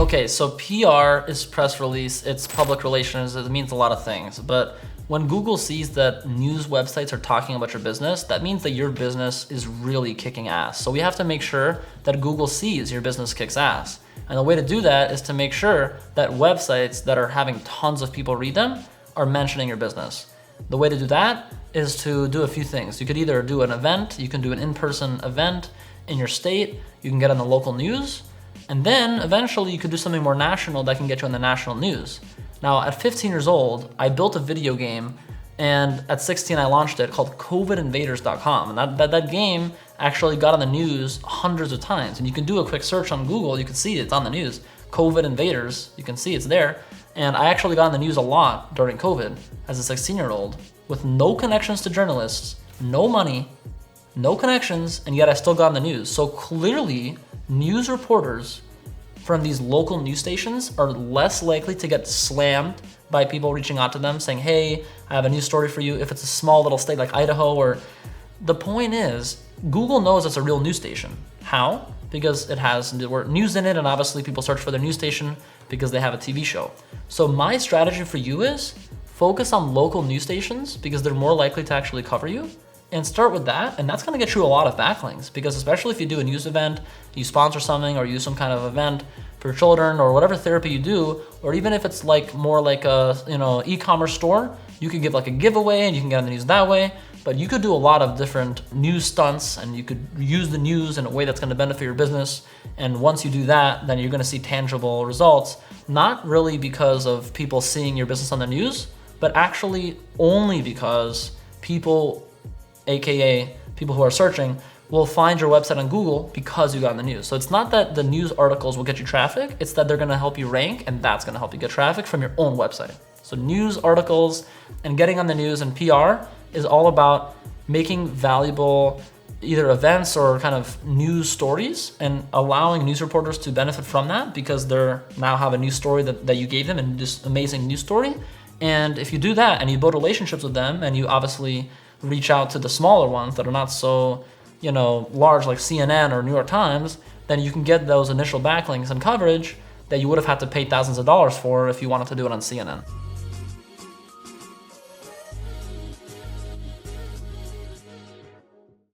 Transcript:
Okay, so PR is press release, it's public relations, it means a lot of things. But when Google sees that news websites are talking about your business, that means that your business is really kicking ass. So we have to make sure that Google sees your business kicks ass. And the way to do that is to make sure that websites that are having tons of people read them are mentioning your business. The way to do that is to do a few things. You could either do an event, you can do an in-person event in your state, you can get on the local news, and then eventually you could do something more national that can get you on the national news. Now at 15 years old, I built a video game, and at 16 I launched it called covidinvaders.com. And that game actually got on the news hundreds of times. And you can do a quick search on Google, you can see it's on the news. COVID invaders, you can see it's there. And I actually got on the news a lot during COVID as a 16-year-old with no connections to journalists, no money, no connections, and yet I still got on the news. So clearly, news reporters from these local news stations are less likely to get slammed by people reaching out to them saying, hey, I have a news story for you. If it's a small little state like Idaho, or the point is, Google knows it's a real news station. How? Because it has the word news in it, and obviously people search for their news station because they have a TV show. So my strategy for you is focus on local news stations because they're more likely to actually cover you. And start with that, and that's gonna get you a lot of backlinks, because especially if you do a news event, you sponsor something or use some kind of event for children or whatever therapy you do, or even if it's like more like a e-commerce store, you could give like a giveaway and you can get on the news that way. But you could do a lot of different news stunts, and you could use the news in a way that's gonna benefit your business. And once you do that, then you're gonna see tangible results, not really because of people seeing your business on the news, but actually only because people, AKA people who are searching, will find your website on Google because you got in the news. So it's not that the news articles will get you traffic, it's that they're gonna help you rank, and that's gonna help you get traffic from your own website. So news articles and getting on the news and PR is all about making valuable either events or kind of news stories and allowing news reporters to benefit from that because they're now have a news story that you gave them, and this amazing news story. And if you do that and you build relationships with them, and you obviously reach out to the smaller ones that are not so, large like CNN or New York Times, then you can get those initial backlinks and coverage that you would have had to pay thousands of dollars for if you wanted to do it on CNN.